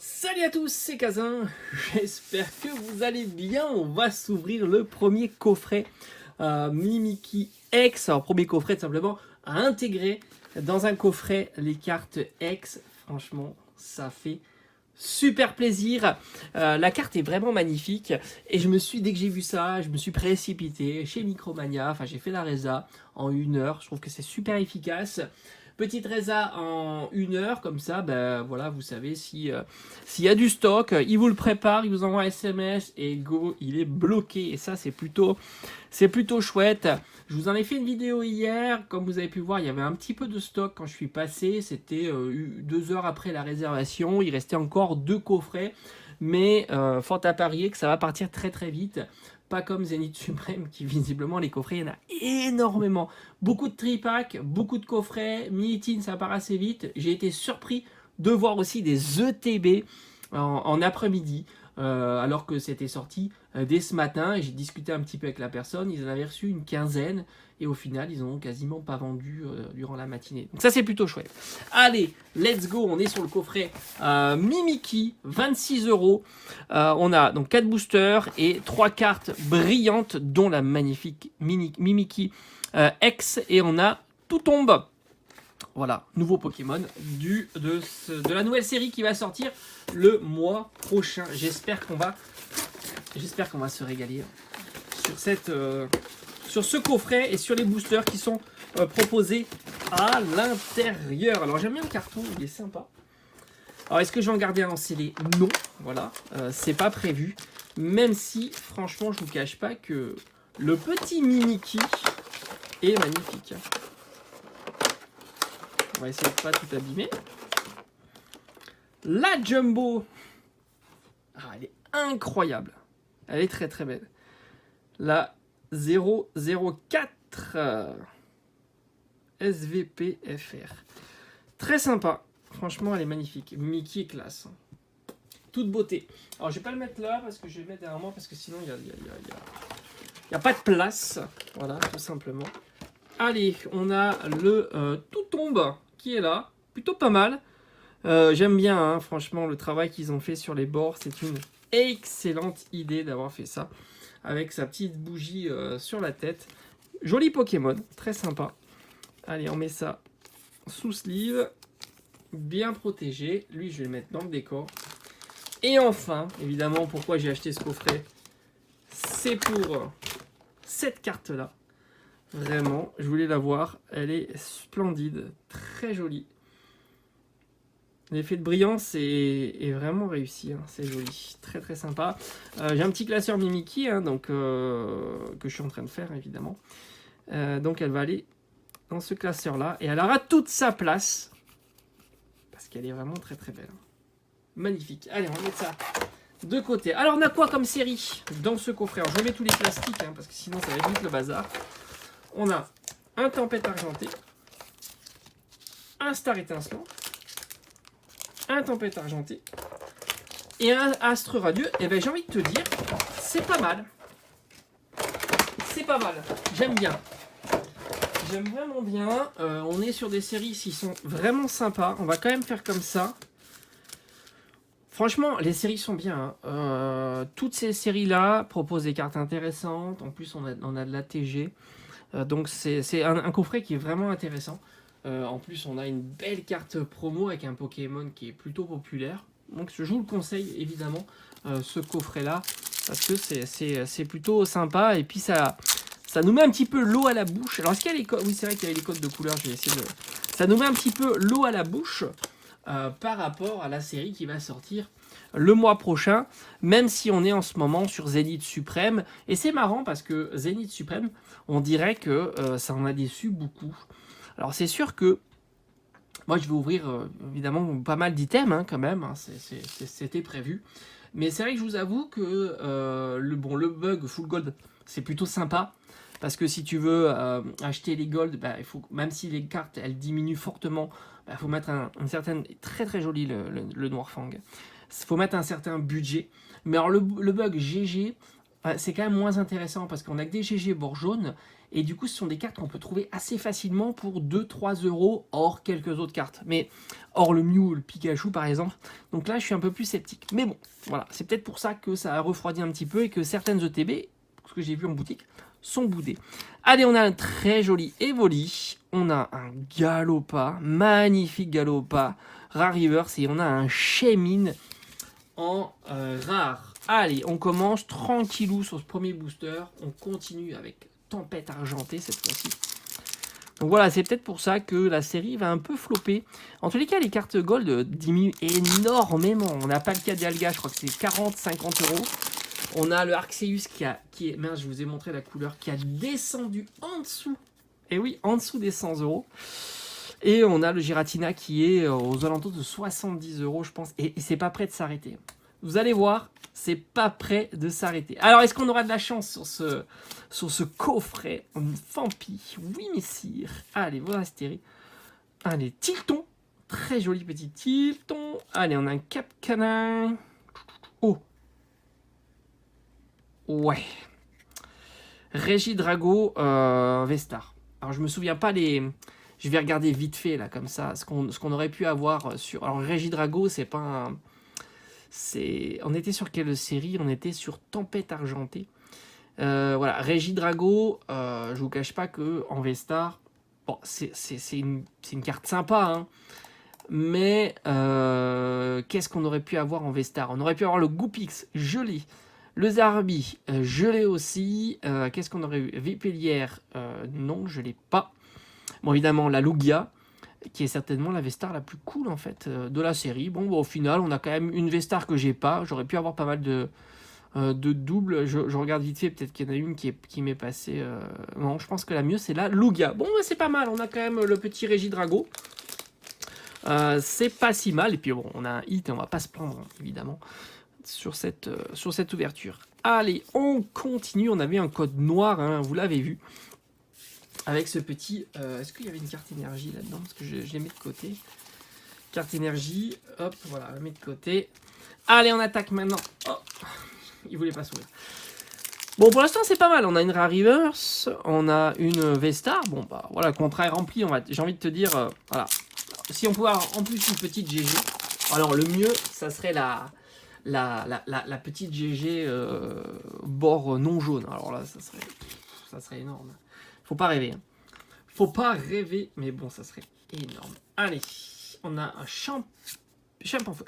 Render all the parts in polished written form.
Salut à tous, c'est Kazin, j'espère que vous allez bien. On va s'ouvrir le premier coffret Mimikyu X. Alors premier coffret tout simplement à intégrer dans un coffret les cartes X. Franchement, ça fait super plaisir. La carte est vraiment magnifique et dès que j'ai vu ça, je me suis précipité chez Micromania. Enfin, j'ai fait la résa en 1 heure. Je trouve que c'est super efficace. Petite résa en 1 heure, comme ça, ben voilà, vous savez s'il y a du stock, il vous le prépare, il vous envoie un SMS et go, il est bloqué. Et ça, c'est plutôt chouette. Je vous en ai fait une vidéo hier, comme vous avez pu voir, il y avait un petit peu de stock quand je suis passé. C'était 2 heures après la réservation, il restait encore 2 coffrets. Mais fort à parier que ça va partir très très vite. Pas comme Zenith Supreme qui visiblement les coffrets, il y en a énormément. Beaucoup de tripacks, beaucoup de coffrets, mini-tin ça part assez vite. J'ai été surpris de voir aussi des ETB en après-midi. Alors que c'était sorti dès ce matin et j'ai discuté un petit peu avec la personne, ils en avaient reçu une quinzaine et au final ils n'ont quasiment pas vendu durant la matinée. Donc ça c'est plutôt chouette. Allez, let's go, on est sur le coffret Mimikyu, 26 €. On a donc 4 boosters et 3 cartes brillantes dont la magnifique Mimikyu X et on a tout tombe. Voilà, nouveau Pokémon de la nouvelle série qui va sortir le mois prochain. J'espère qu'on va se régaler sur ce coffret et sur les boosters qui sont proposés à l'intérieur. Alors j'aime bien le carton, il est sympa. Alors est-ce que je vais en garder un en scellé? Non, voilà, c'est pas prévu. Même si, franchement, je vous cache pas que le petit Mimikyu est magnifique. On va essayer de pas tout abîmer. La Jumbo. Ah, elle est incroyable. Elle est très très belle. La 004 SVPFR. Très sympa. Franchement, elle est magnifique. Mickey est classe. Toute beauté. Alors, je vais pas le mettre là parce que je vais le mettre derrière moi parce que sinon, il y a pas de place. Voilà, tout simplement. Allez, on a le tout tombe qui est là. Plutôt pas mal. J'aime bien, hein, franchement, le travail qu'ils ont fait sur les bords. C'est une excellente idée d'avoir fait ça. Avec sa petite bougie sur la tête. Joli Pokémon, très sympa. Allez, on met ça sous sleeve. Bien protégé. Lui, je vais le mettre dans le décor. Et enfin, évidemment, pourquoi j'ai acheté ce coffret, c'est pour cette carte-là. Vraiment, je voulais la voir. Elle est splendide, très jolie. L'effet de brillance est vraiment réussi, hein. C'est joli, très très sympa. J'ai un petit classeur Mimikyu, hein, donc, que je suis en train de faire évidemment. Donc elle va aller dans ce classeur-là et elle aura toute sa place. Parce qu'elle est vraiment très très belle. Magnifique. Allez, on va mettre ça de côté. Alors on a quoi comme série dans ce coffret? Alors, je mets tous les plastiques, hein, parce que sinon ça va être vite le bazar. On a un Tempête Argentée, un Star Étincelant, un Tempête Argentée et un Astre Radieux. Et ben j'ai envie de te dire, c'est pas mal. C'est pas mal. J'aime bien. J'aime vraiment bien. On est sur des séries qui sont vraiment sympas. On va quand même faire comme ça. Franchement, les séries sont bien, hein. Toutes ces séries-là proposent des cartes intéressantes. En plus, on a de la TG. Donc c'est un coffret qui est vraiment intéressant. En plus, on a une belle carte promo avec un Pokémon qui est plutôt populaire. Donc je vous le conseille évidemment, ce coffret-là, parce que c'est plutôt sympa. Et puis ça nous met un petit peu l'eau à la bouche. Alors est-ce qu'il y a les codes? Oui, c'est vrai qu'il y avait les codes de couleur. Je vais essayer de... Ça nous met un petit peu l'eau à la bouche par rapport à la série qui va sortir le mois prochain, même si on est en ce moment sur Zenith Supreme. Et c'est marrant parce que Zenith Supreme, on dirait que ça en a déçu beaucoup. Alors c'est sûr que moi je vais ouvrir évidemment pas mal d'items, hein, quand même, hein, c'était prévu. Mais c'est vrai que je vous avoue que le bug full gold, c'est plutôt sympa. Parce que si tu veux acheter les gold, bah, il faut, même si les cartes elles diminuent fortement, il faut mettre une certaine... Très très joli le Noirfang. Il faut mettre un certain budget. Mais alors le bug GG, c'est quand même moins intéressant parce qu'on a que des GG bord jaune Et du coup, ce sont des cartes qu'on peut trouver assez facilement pour 2-3 euros, hors quelques autres cartes. Mais hors le Mew, le Pikachu par exemple. Donc là, je suis un peu plus sceptique. Mais bon, voilà, c'est peut-être pour ça que ça a refroidi un petit peu et que certaines ETB, ce que j'ai vu en boutique, sont boudées. Allez, on a un très joli Evoli. On a un Galopa, magnifique Galopa, Rare Reverse. Et on a un Shaymin en rare. Allez, on commence tranquillou sur ce premier booster. On continue avec Tempête Argentée cette fois-ci. Donc voilà, c'est peut-être pour ça que la série va un peu flopper. En tous les cas, les cartes gold diminuent énormément. On n'a pas le cas d'Alga, je crois que c'est 40-50 euros. On a le Arceus qui est, mince, je vous ai montré la couleur, qui a descendu en dessous. Et oui, en dessous des 100 euros. Et on a le Giratina qui est aux alentours de 70 euros, je pense. Et c'est pas prêt de s'arrêter. Vous allez voir, c'est pas prêt de s'arrêter. Alors, est-ce qu'on aura de la chance sur ce coffret Fampi? Oui, messire. Allez, voilà Astérie. Allez, Tilton. Très joli petit Tilton. Allez, on a un Cap Canin. Oh. Ouais. Régidrago Vestar. Alors, je me souviens pas les... Je vais regarder vite fait, là, comme ça, ce qu'on aurait pu avoir sur... Alors, Régidrago, c'est pas un... On était sur quelle série? On était sur Tempête Argentée. Voilà, Régidrago, je vous cache pas que en Vestar, bon, c'est une carte sympa, hein, mais qu'est-ce qu'on aurait pu avoir en Vestar? On aurait pu avoir le Goupix, je l'ai. Le Zarbi, je l'ai aussi. Qu'est-ce qu'on aurait eu? Vipellière, non, je l'ai pas. Bon, évidemment, la Lugia, qui est certainement la Vestar la plus cool en fait de la série. Bon, au final, on a quand même une Vestar que j'ai pas. J'aurais pu avoir pas mal de doubles. Je regarde vite fait, peut-être qu'il y en a une qui m'est passée. Non, je pense que la mieux c'est la Lugia. Bon, c'est pas mal. On a quand même le petit Régidrago. C'est pas si mal. Et puis bon, on a un hit et on va pas se plaindre évidemment sur cette ouverture. Allez, on continue. On avait un code noir, hein, vous l'avez vu. Avec ce petit... Est-ce qu'il y avait une carte énergie là-dedans? Parce que je l'ai mis de côté. Carte énergie. Hop, voilà, on la met de côté. Allez, on attaque maintenant. Oh, il voulait pas s'ouvrir. Bon, pour l'instant, c'est pas mal. On a une Rare Reverse. On a une Vestar. Bon, bah voilà, le contrat est rempli. J'ai envie de te dire... voilà. Si on pouvait avoir en plus une petite GG. Alors, le mieux, ça serait la petite GG bord non jaune. Alors là, ça serait énorme. Faut pas rêver. Hein. Faut pas rêver, mais bon, ça serait énorme. Allez, on a un Champanfouet,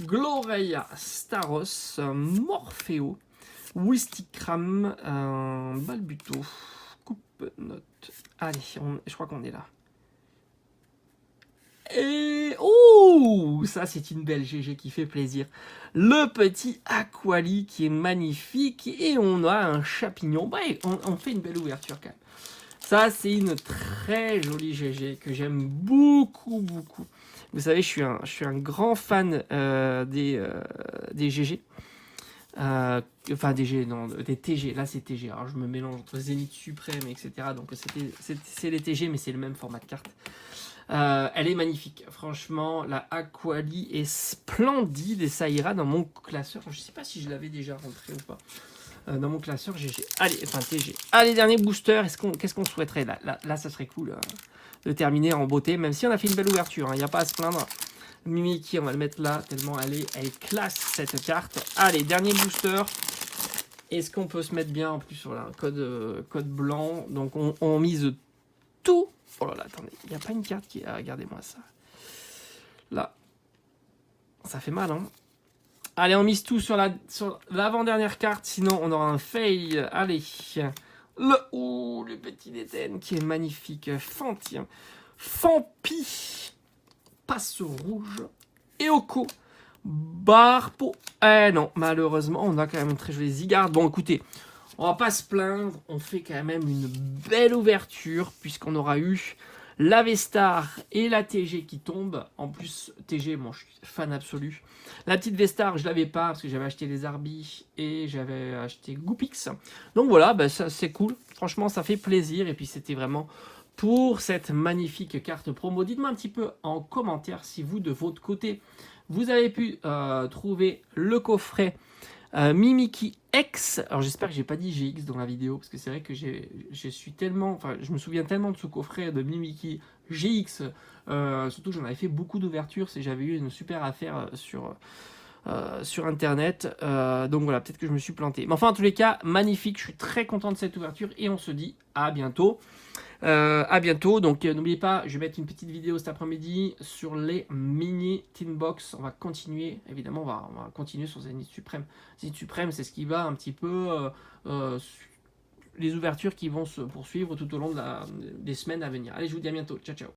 Gloria, Staros, Morpheo, Wistikram, Balbuto, Coupe Note. Allez, je crois qu'on est là. Et oh, ça c'est une belle GG qui fait plaisir. Le petit Aquali qui est magnifique et on a un Chapignon. Bah, on fait une belle ouverture quand même. Ça c'est une très jolie GG que j'aime beaucoup beaucoup. Vous savez, je suis un grand fan des GG. Enfin des TG. Là c'est TG. Alors je me mélange entre Zénith Suprême etc. Donc c'est les TG mais c'est le même format de carte. Elle est magnifique, franchement, la Aquali est splendide et ça ira dans mon classeur. Je sais pas si je l'avais déjà rentré ou pas. Dans mon classeur GG. Allez, enfin TG. Allez, dernier booster. Qu'est-ce qu'on souhaiterait là, ça serait cool de terminer en beauté, même si on a fait une belle ouverture. Il n'y a pas à se plaindre. Mimiki, on va le mettre là, tellement elle est classe cette carte. Allez, dernier booster. Est-ce qu'on peut se mettre bien en plus? Voilà, code blanc. Donc on mise tout. Oh là là, attendez, il n'y a pas une carte qui... Ah, regardez-moi ça. Là. Ça fait mal, hein. Allez, on mise tout sur l'avant-dernière carte, sinon on aura un fail. Allez. Le petit Déten qui est magnifique. Fantien. Fampi. Passe rouge. Eoko. Barpo. Eh non, malheureusement, on a quand même une très jolie Zygarde. Bon, écoutez... On va pas se plaindre, on fait quand même une belle ouverture puisqu'on aura eu la Vestar et la TG qui tombent. En plus, TG, moi je suis fan absolu. La petite Vestar, je l'avais pas parce que j'avais acheté les Arby et j'avais acheté Goupix. Donc voilà, bah, ça c'est cool. Franchement, ça fait plaisir. Et puis c'était vraiment pour cette magnifique carte promo. Dites-moi un petit peu en commentaire si vous, de votre côté, vous avez pu trouver le coffret Mimiki X, alors j'espère que j'ai pas dit GX dans la vidéo, parce que c'est vrai que je suis tellement, enfin je me souviens tellement de ce coffret de Mimiki GX, surtout que j'en avais fait beaucoup d'ouvertures, j'avais eu une super affaire sur internet, donc voilà, peut-être que je me suis planté. Mais enfin, en tous les cas, magnifique, je suis très content de cette ouverture et on se dit à bientôt. À bientôt, donc n'oubliez pas, je vais mettre une petite vidéo cet après-midi sur les mini Tin Box. On va continuer, évidemment, on va continuer sur Zénith Suprême. Zénith Suprême, c'est ce qui va un petit peu les ouvertures qui vont se poursuivre tout au long des semaines à venir. Allez, je vous dis à bientôt, ciao ciao.